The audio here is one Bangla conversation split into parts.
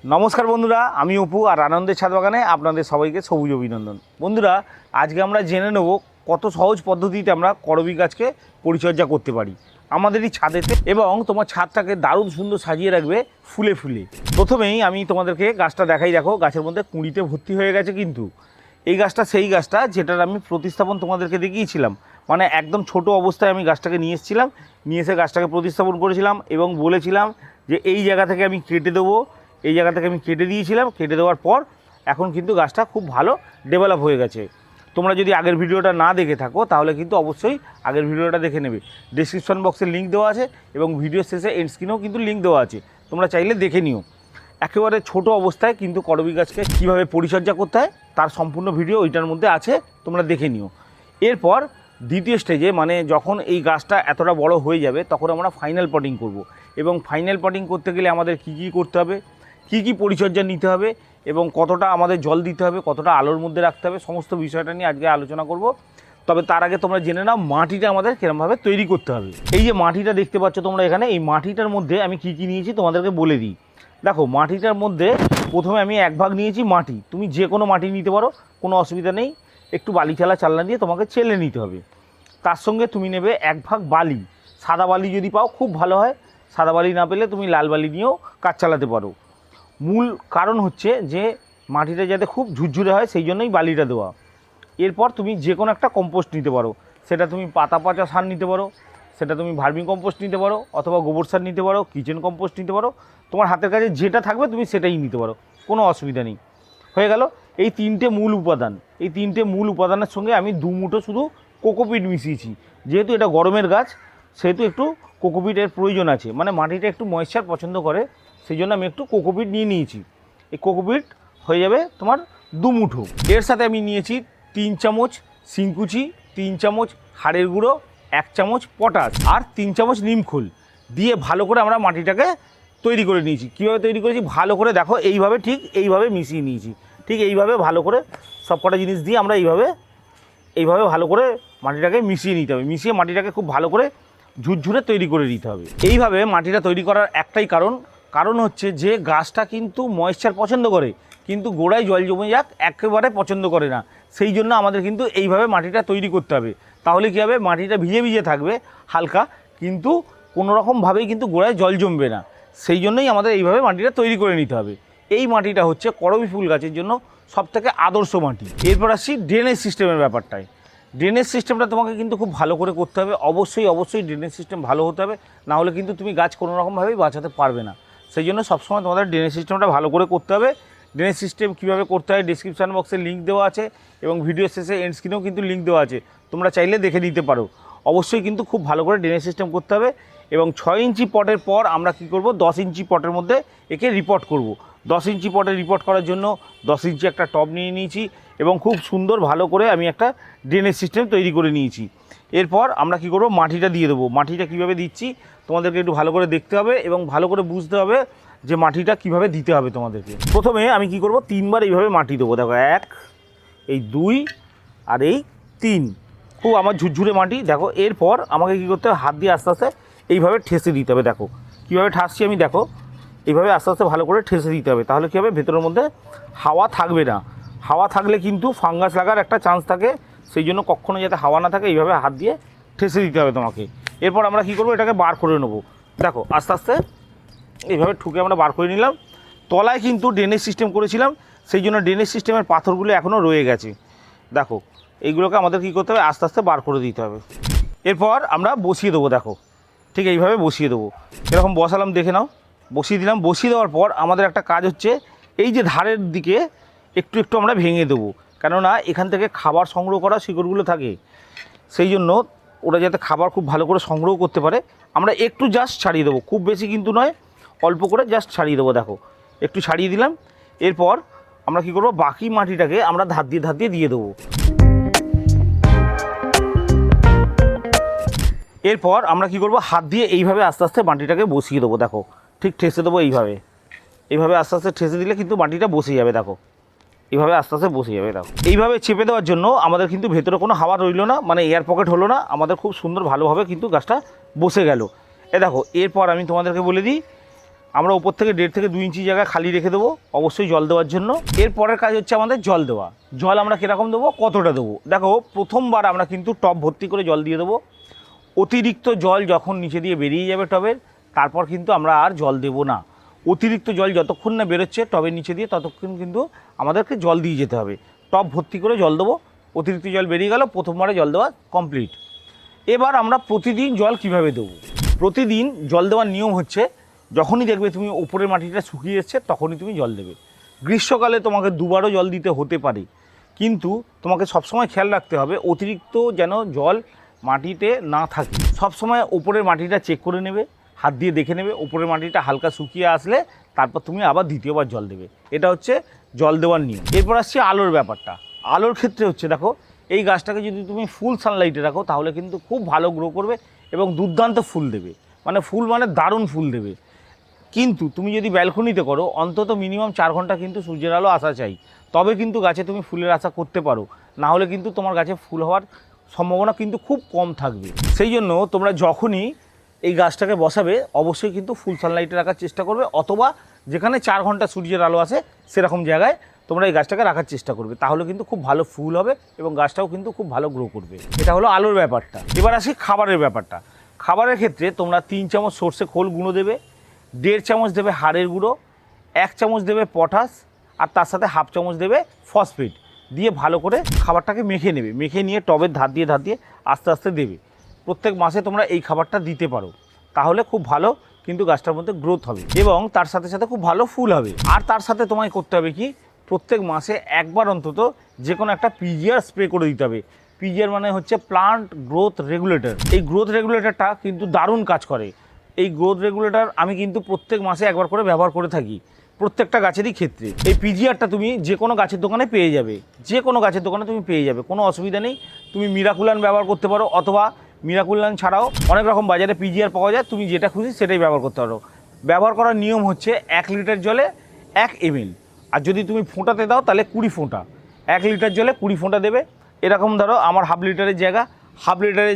নমস্কার বন্ধুরা, আমি অপু আর আনন্দের ছাদ বাগানে আপনাদের সবাইকে সবুজ অভিনন্দন। বন্ধুরা, আজকে আমরা জেনে নেব কত সহজ পদ্ধতিতে আমরা করবী গাছকে পরিচর্যা করতে পারি আমাদেরই ছাদেতে, এবং তোমার ছাদটাকে দারুণ সুন্দর সাজিয়ে রাখবে ফুলে ফুলে। প্রথমেই আমি তোমাদেরকে গাছটা দেখাই। দেখো, গাছের মধ্যে কুঁড়িতে ভর্তি হয়ে গেছে। কিন্তু এই গাছটা সেই গাছটা যেটার আমি প্রতিস্থাপন তোমাদেরকে দেখিয়েছিলাম। মানে একদম ছোট অবস্থায় আমি গাছটাকে নিয়ে এসেছিলাম, নিয়ে এসে গাছটাকে প্রতিস্থাপন করেছিলাম এবং বলেছিলাম যে এই জায়গা থেকে আমি কেটে দেবো। এই জায়গা থেকে আমি কেটে দিয়েছিলাম। কেটে দেওয়ার পর এখন কিন্তু গাছটা খুব ভালো ডেভেলপ হয়ে গেছে। তোমরা যদি আগের ভিডিওটা না দেখে থাকো তাহলে কিন্তু অবশ্যই আগের ভিডিওটা দেখে নেবে। ডেসক্রিপশন বক্সে লিঙ্ক দেওয়া আছে এবং ভিডিও শেষে এন্ড স্ক্রিনেও কিন্তু লিঙ্ক দেওয়া আছে, তোমরা চাইলে দেখে নিও। একেবারে ছোট অবস্থায় কিন্তু করবী গাছকে কীভাবে পরিচর্যা করতে হয় তার সম্পূর্ণ ভিডিও ওইটার মধ্যে আছে, তোমরা দেখে নিও। এরপর দ্বিতীয় স্টেজে, মানে যখন এই গাছটা এতটা বড় হয়ে যাবে তখন আমরা ফাইনাল পটিং করব। এবং ফাইনাল পটিং করতে গেলে আমাদের কী কী করতে হবে, কী কী পরিচর্যা নিতে হবে এবং কতটা আমাদের জল দিতে হবে, কতটা আলোর মধ্যে রাখতে হবে, সমস্ত বিষয়টা নিয়ে আজকে আলোচনা করব। তবে তার আগে তোমরা জেনে নাও মাটিটা আমাদের কীরকমভাবে তৈরি করতে হবে। এই যে মাটিটা দেখতে পাচ্ছ তোমরা এখানে, এই মাটিটার মধ্যে আমি কী কী নিয়েছি তোমাদেরকে বলে দিই। দেখো, মাটিটার মধ্যে প্রথমে আমি 1 ভাগ নিয়েছি মাটি। তুমি যে কোনো মাটি নিতে পারো, কোনো অসুবিধা নেই। একটু বালি চালনা দিয়ে তোমাকে চেলে নিতে হবে। তার সঙ্গে তুমি নেবে 1 ভাগ বালি। সাদা বালি যদি পাও খুব ভালো হয়, সাদা বালি না পেলে তুমি লাল বালি নিয়েও কাজ চালাতে পারো। মূল কারণ হচ্ছে যে মাটিটা যাতে খুব ঝুরঝুরে হয়, সেই জন্যই বালিটা দেওয়া। এরপর তুমি যে কোনো একটা কম্পোস্ট নিতে পারো। সেটা তুমি পাতা পচা সার নিতে পারো, সেটা তুমি ভার্মি কম্পোস্ট নিতে পারো, অথবা গোবর সার নিতে পারো, কিচেন কম্পোস্ট নিতে পারো। তোমার হাতের কাছে যেটা থাকবে তুমি সেটাই নিতে পারো, কোনো অসুবিধা নেই। হয়ে গেল এই 3টে মূল উপাদান। এই 3টে মূল উপাদানের সঙ্গে আমি 2 মুঠো শুধু কোকোপিট মিশিয়েছি। যেহেতু এটা গরমের গাছ সেহেতু একটু কোকোপিটের প্রয়োজন আছে। মানে মাটিটা একটু ময়েশ্চার পছন্দ করে, সেই জন্য আমি একটু কোকোপিট নিয়ে নিয়েছি। এই কোকোপিট হয়ে যাবে তোমার 2 মুঠো। এর সাথে আমি নিয়েছি 3 চামচ শিংকুচি, 3 চামচ হাড়ের গুঁড়ো, 1 চামচ পটাশ আর 3 চামচ নিমখোল দিয়ে ভালো করে আমরা মাটিটাকে তৈরি করে নিয়েছি। কীভাবে তৈরি করেছি ভালো করে দেখো, এইভাবে ঠিক এইভাবে মিশিয়ে নিয়েছি। ঠিক এইভাবে ভালো করে সব কটা জিনিস দিয়ে আমরা এইভাবে ভালো করে মাটিটাকে মিশিয়ে নিতে হবে। মিশিয়ে মাটিটাকে খুব ভালো করে ঝুরঝুরে তৈরি করে নিতে হবে। এইভাবে মাটিটা তৈরি করার একটাই কারণ হচ্ছে যে গাছটা কিন্তু ময়েশ্চার পছন্দ করে, কিন্তু গোড়ায় জল জমে যাক একেবারে পছন্দ করে না। সেই জন্য আমাদের কিন্তু এইভাবে মাটিটা তৈরি করতে হবে। তাহলে কী হবে, মাটিটা ভিজে ভিজে থাকবে হালকা, কিন্তু কোনো রকমভাবেই কিন্তু গোড়ায় জল জমবে না। সেই জন্যই আমাদের এইভাবে মাটিটা তৈরি করে নিতে হবে। এই মাটিটা হচ্ছে করবী ফুল গাছের জন্য সবথেকে আদর্শ মাটি। এরপর আসছি ড্রেনেজ সিস্টেমের ব্যাপারটায়। ড্রেনেজ সিস্টেমটা তোমাকে কিন্তু খুব ভালো করে করতে হবে। অবশ্যই ড্রেনেজ সিস্টেম ভালো হতে হবে, না হলে কিন্তু তুমি গাছ কোনো রকমভাবেই বাঁচাতে পারবে না। সেই জন্য সবসময় তোমাদের ড্রেনেজ সিস্টেমটা ভালো করে করতে হবে। ড্রেনেজ সিস্টেম কীভাবে করতে হয় ডেসক্রিপশান বক্সে লিঙ্ক দেওয়া আছে এবং ভিডিও শেষে এন্ড স্ক্রিনেও কিন্তু লিঙ্ক দেওয়া আছে, তোমরা চাইলে দেখে নিতে পারো। অবশ্যই কিন্তু খুব ভালো করে ড্রেনেজ সিস্টেম করতে হবে। এবং 6 ইঞ্চি পটের পর আমরা কী করব, 10 ইঞ্চি পটের মধ্যে একে রিপোর্ট করব। 10 ইঞ্চি পটে রিপোর্ট করার জন্য 10 ইঞ্চি একটা টব নিয়ে নিয়েছি এবং খুব সুন্দর ভালো করে আমি একটা ড্রেনেজ সিস্টেম তৈরি করে নিয়েছি। এরপর আমরা কী করব, মাটিটা দিয়ে দেবো। মাটিটা কীভাবে দিচ্ছি তোমাদেরকে একটু ভালো করে দেখতে হবে এবং ভালো করে বুঝতে হবে যে মাটিটা কিভাবে দিতে হবে তোমাদেরকে। প্রথমে আমি কি করব, 3বার এইভাবে মাটি দেবো। দেখো, 1, এই 2 আর এই 3। খুব আমার ঝুরঝুরে মাটি। দেখো, এরপর আমাকে কী করতে হবে, হাত দিয়ে আস্তে আস্তে এইভাবে ঠেসে দিতে হবে। দেখো কীভাবে ঠাসছি আমি, দেখো এইভাবে আস্তে আস্তে ভালো করে ঠেসে দিতে হবে। তাহলে কী হবে, ভেতরের মধ্যে হাওয়া থাকবে না। হাওয়া থাকলে কিন্তু ফাঙ্গাস লাগার একটা চান্স থাকে, সেই জন্য কখনো যাতে হাওয়া না থাকে এইভাবে হাত দিয়ে ঠেসে দিতে হবে তোমাকে। এরপর আমরা কী করবো, এটাকে বার করে নেবো। দেখো, আস্তে আস্তে এইভাবে ঠুকে আমরা বার করে নিলাম। তলায় কিন্তু ড্রেনেজ সিস্টেম করেছিলাম, সেই জন্য ড্রেনেজ সিস্টেমের পাথরগুলো এখনও রয়ে গেছে। দেখো, এইগুলোকে আমাদের কী করতে হবে, আস্তে আস্তে বার করে দিতে হবে। এরপর আমরা বসিয়ে দেবো। দেখো, ঠিক এইভাবে বসিয়ে দেবো। এরকম বসালাম, দেখে নাও, বসিয়ে দিলাম। বসিয়ে দেওয়ার পর আমাদের একটা কাজ হচ্ছে, এই যে ধারের দিকে একটু একটু আমরা ভেঙে দেবো, কেননা এখান থেকে খাবার সংগ্রহ করা শিকড়গুলো থাকে, সেই জন্য ওরা যাতে খাবার খুব ভালো করে সংগ্রহ করতে পারে আমরা একটু জাস্ট ছাড়িয়ে দেবো। খুব বেশি কিন্তু নয়, অল্প করে জাস্ট ছাড়িয়ে দেবো। দেখো, একটু ছাড়িয়ে দিলাম। এরপর আমরা কী করবো, বাকি মাটিটাকে আমরা ধার দিয়ে দিয়ে দেবো। এরপর আমরা কী করবো, হাত দিয়ে এইভাবে আস্তে আস্তে মাটিটাকে বসিয়ে দেবো। দেখো, ঠিক ঠেসে দেবো এইভাবে আস্তে আস্তে ঠেসে দিলে কিন্তু মাটিটা বসে যাবে। দেখো, এইভাবে আস্তে আস্তে বসে যাবে। দেখো, এইভাবে চেপে দেওয়ার জন্য আমাদের কিন্তু ভেতরে কোনো হাওয়া রইল না, মানে এয়ার পকেট হলো না, আমাদের খুব সুন্দর ভালোভাবে কিন্তু গাছটা বসে গেল। দেখো, এরপর আমি তোমাদেরকে বলে দিই, আমরা ওপর থেকে 1.5 থেকে 2 ইঞ্চি জায়গা খালি রেখে দেবো অবশ্যই জল দেওয়ার জন্য। এর পরের কাজ হচ্ছে আমাদের জল দেওয়া। জল আমরা কীরকম দেবো, কতটা দেবো? দেখো, প্রথমবার আমরা কিন্তু টব ভর্তি করে জল দিয়ে দেবো। অতিরিক্ত জল যখন নিচে দিয়ে বেরিয়ে যাবে টবের, তারপর কিন্তু আমরা আর জল দেবো না। অতিরিক্ত জল যতক্ষণ না বেরোচ্ছে টবের নিচে দিয়ে, ততক্ষণ কিন্তু আমাদেরকে জল দিয়ে যেতে হবে। টব ভর্তি করে জল দেবো, অতিরিক্ত জল বেরিয়ে গেল, প্রথমবারে জল দেওয়া কমপ্লিট। এবার আমরা প্রতিদিন জল কিভাবে দেবো? প্রতিদিন জল দেওয়ার নিয়ম হচ্ছে, যখনই দেখবে তুমি উপরের মাটিটা শুকিয়ে এসছে তখনই তুমি জল দেবে। গ্রীষ্মকালে তোমাকে 2বারও জল দিতে হতে পারে, কিন্তু তোমাকে সবসময় খেয়াল রাখতে হবে অতিরিক্ত যেন জল মাটিতে না থাকে। সবসময় উপরের মাটিটা চেক করে নেবে, হাত দিয়ে দেখে নেবে, উপরের মাটিটা হালকা শুকিয়ে আসলে তারপর তুমি আবার দ্বিতীয়বার জল দেবে। এটা হচ্ছে জল দেওয়ার নিয়ম। এরপর আসছে আলোর ব্যাপারটা। আলোর ক্ষেত্রে হচ্ছে, দেখো, এই গাছটাকে যদি তুমি ফুল সানলাইটে রাখো তাহলে কিন্তু খুব ভালো গ্রো করবে এবং দুর্দান্ত ফুল দেবে, মানে দারুণ ফুল দেবে। কিন্তু তুমি যদি ব্যালকনিতে করো, অন্তত মিনিমাম 4 ঘন্টা কিন্তু সূর্যের আলো আসা চাই, তবে কিন্তু গাছে তুমি ফুলের আশা করতে পারো। না হলে কিন্তু তোমার গাছে ফুল হওয়ার সম্ভাবনা কিন্তু খুব কম থাকবে। সেই জন্য তোমরা যখনই এই গাছটাকে বসাবে অবশ্যই কিন্তু ফুল সানলাইটে রাখার চেষ্টা করবে, অথবা যেখানে 4 ঘন্টা সূর্যের আলো আসে সেরকম জায়গায় তোমরা এই গাছটাকে রাখার চেষ্টা করবে। তাহলে কিন্তু খুব ভালো ফুল হবে এবং গাছটাও কিন্তু খুব ভালো গ্রো করবে। এটা হলো আলোর ব্যাপারটা। এবার আসি খাবারের ব্যাপারটা। খাবারের ক্ষেত্রে তোমরা 3 চামচ সর্ষে খোল গুঁড়ো দেবে, 1.5 চামচ দেবে হাড়ের গুঁড়ো, 1 চামচ দেবে পটাশ, আর তার সাথে 1/2 চামচ দেবে ফসফেট দিয়ে ভালো করে খাবারটাকে মেখে নেবে। মেখে নিয়ে টবের ধার দিয়ে আস্তে আস্তে দেবে। প্রত্যেক মাসে তোমরা এই খাবারটা দিতে পারো, তাহলে খুব ভালো কিন্তু গাছটার মধ্যে গ্রোথ হবে এবং তার সাথে সাথে খুব ভালো ফুল হবে। আর তার সাথে তোমায় করতে হবে কি, প্রত্যেক মাসে একবার অন্তত যে কোনো একটা পিজিআর স্প্রে করে দিতে হবে। পিজিআর মানে হচ্ছে প্লান্ট গ্রোথ রেগুলেটর। এই গ্রোথ রেগুলেটরটা কিন্তু দারুণ কাজ করে। এই গ্রোথ রেগুলেটর আমি কিন্তু প্রত্যেক মাসে একবার করে ব্যবহার করে থাকি প্রত্যেকটা গাছেরই ক্ষেত্রে। এই পিজিআরটা তুমি যে কোনো গাছের দোকানে পেয়ে যাবে, যে কোনো গাছের দোকানে তুমি পেয়ে যাবে, কোনো অসুবিধা নেই। তুমি মিরাকুলান ব্যবহার করতে পারো, অথবা মিরাকুলান ছাড়াও অনেক রকম বাজারে পিজিআর পাওয়া যায়, তুমি যেটা খুশি সেটাই ব্যবহার করতে পারো। ব্যবহার করার নিয়ম হচ্ছে 1 লিটার জলে 1 ml, আর যদি তুমি ফোঁটাতে দাও তাহলে 20 ফোঁটা। 1 লিটার জলে 20 ফোঁটা দেবে। এরকম ধরো আমার হাফ লিটারের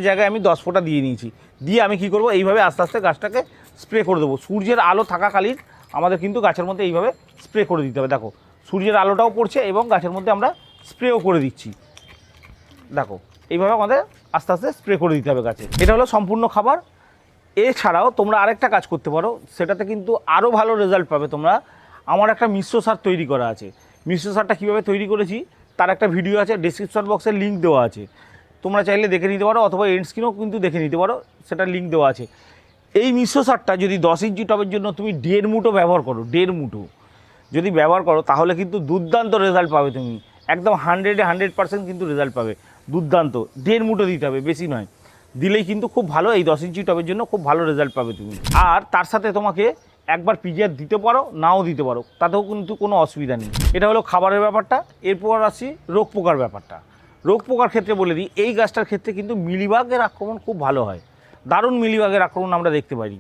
জায়গায় আমি 10 ফোঁটা দিয়ে নিয়েছি। দিয়ে আমি কি করব, এইভাবে আস্তে আস্তে গাছটাকে স্প্রে করে দেবো। সূর্যের আলো থাকাকালীন আমাদের কিন্তু গাছের মধ্যে এইভাবে স্প্রে করে দিতে হবে। দেখো, সূর্যের আলোটাও পড়ছে এবং গাছের মধ্যে আমরা স্প্রেও করে দিচ্ছি। দেখো, এইভাবে আমাদের আস্তে আস্তে স্প্রে করে দিতে হবে গাছে। এটা হলো সম্পূর্ণ খাবার। এছাড়াও তোমরা আরেকটা কাজ করতে পারো, সেটাতে কিন্তু আরও ভালো রেজাল্ট পাবে তোমরা। আমার একটা মিশ্র সার তৈরি করা আছে। মিশ্র সারটা কীভাবে তৈরি করেছি তার একটা ভিডিও আছে, ডেসক্রিপশন বক্সে লিঙ্ক দেওয়া আছে, তোমরা চাইলে দেখে নিতে পারো, অথবা এন্ড স্ক্রিনেও কিন্তু দেখে নিতে পারো, সেটার লিঙ্ক দেওয়া আছে। এই মিশ্র সারটা যদি 10 ইঞ্চি টবের জন্য তুমি 1.5 মুঠো ব্যবহার করো, 1.5 মুঠো যদি ব্যবহার করো, তাহলে কিন্তু দুর্দান্ত রেজাল্ট পাবে। তুমি একদম 100% কিন্তু রেজাল্ট পাবে, দুর্দান্ত। 1.5 মুঠো দিতে হবে, বেশি নয়, দিলেই কিন্তু খুব ভালো। এই 10 ইঞ্চি টবের জন্য খুব ভালো রেজাল্ট পাবে তুমি। আর তার সাথে তোমাকে একবার পিজিআর দিতে পারো, নাও দিতে পারো, তাতেও কিন্তু কোনো অসুবিধা নেই। এটা হলো খাবারের ব্যাপারটা। এরপর আসি রোগ পোকার ব্যাপারটা। রোগ পোকার ক্ষেত্রে বলে দিই, এই গাছটার ক্ষেত্রে কিন্তু মিলিবাগের আক্রমণ খুব ভালো হয়, দারুণ মিলিবাগের আক্রমণ আমরা দেখতে পারি।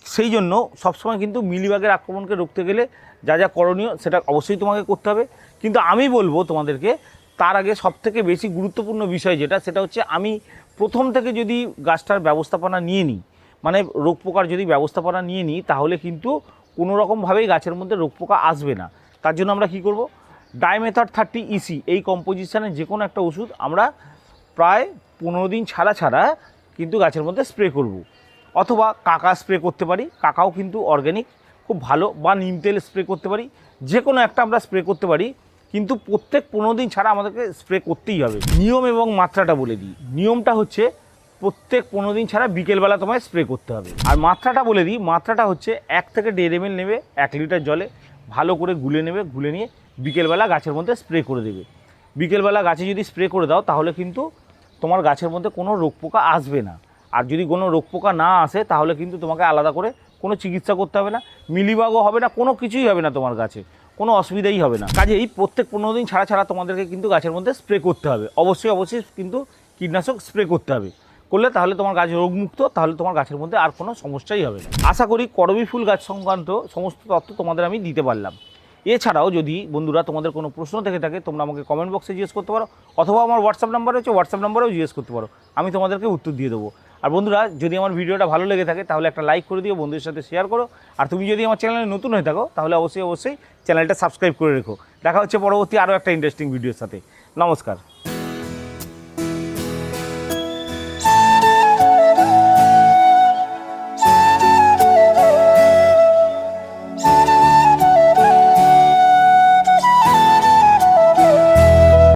সেই জন্য সবসময় কিন্তু মিলিবাগের আক্রমণকে রুখতে গেলে যা যা করণীয় সেটা অবশ্যই তোমাকে করতে হবে। কিন্তু আমি বলবো তোমাদেরকে, তার আগে সবথেকে বেশি গুরুত্বপূর্ণ বিষয় যেটা, সেটা হচ্ছে আমি প্রথম থেকে যদি গাছটার ব্যবস্থাপনা নিয়ে নিই, মানে রোগ পোকার যদি ব্যবস্থাপনা নিয়ে নিই, তাহলে কিন্তু কোনো রকমভাবেই গাছের মধ্যে রোগ পোকা আসবে না। তার জন্য আমরা কি করব, ডাইমেথড 30 EC এই কম্পোজিশনের যে কোনো একটা ওষুধ আমরা প্রায় 15 দিন ছাড়া কিন্তু গাছের মধ্যে স্প্রে করব। অথবা কাকা স্প্রে করতে পারি, কাকাও কিন্তু অর্গ্যানিক খুব ভালো, বা নিম তেল স্প্রে করতে পারি, যে কোনো একটা আমরা স্প্রে করতে পারি। কিন্তু প্রত্যেক 15 দিন ছাড়া আমাদেরকে স্প্রে করতেই হবে। নিয়ম এবং মাত্রাটা বলে দিই। নিয়মটা হচ্ছে প্রত্যেক 15 দিন ছাড়া বিকেলবেলা তোমায় স্প্রে করতে হবে। আর মাত্রাটা বলে দিই, মাত্রাটা হচ্ছে 1 থেকে 1.5 ml নেবে 1 লিটার জলে, ভালো করে গুলে নেবে, গুলে নিয়ে বিকেলবেলা গাছের মধ্যে স্প্রে করে দেবে। বিকেলবেলা গাছে যদি স্প্রে করে দাও তাহলে কিন্তু তোমার গাছের মধ্যে কোনো রোগ পোকা আসবে না। আর যদি কোনো রোগ পোকা না আসে তাহলে কিন্তু তোমাকে আলাদা করে কোনো চিকিৎসা করতে হবে না, মিলিবাগও হবে না, কোনো কিছুই হবে না, তোমার গাছে কোনো অসুবিধাই হবে না। কাজেই প্রত্যেক 15 দিন ছাড়া তোমাদেরকে কিন্তু গাছের মধ্যে স্প্রে করতে হবে। অবশ্যই কিন্তু কীটনাশক স্প্রে করতে হবে, করলে তাহলে তোমার গাছ রোগমুক্ত, তাহলে তোমার গাছের মধ্যে আর কোনো সমস্যাই হবে না। আশা করি করবী ফুল গাছ সংক্রান্ত সমস্ত তথ্য তোমাদের আমি দিতে পারলাম। এছাড়াও যদি বন্ধুরা তোমাদের কোনো প্রশ্ন থেকে থাকে, তোমরা আমাকে কমেন্ট বক্সে জিজ্ঞেস করতে পারো, অথবা আমার হোয়াটসঅ্যাপ নাম্বার হচ্ছে, হোয়াটসঅ্যাপ নাম্বারেও জিজ্ঞেস করতে পারো, আমি তোমাদেরকে উত্তর দিয়ে দেবো। আর বন্ধুরা, যদি আমার ভিডিওটা ভালো লেগে থাকে তাহলে একটা লাইক করে দিও, বন্ধুদের সাথে শেয়ার করো। আর তুমি যদি আমার চ্যানেলে নতুন হয়ে থাকো তাহলে অবশ্যই চ্যানেলটা সাবস্ক্রাইব করে রেখো। দেখা হচ্ছে পরবর্তী আরও একটা ইন্টারেস্টিং ভিডিওর সাথে। নমস্কার।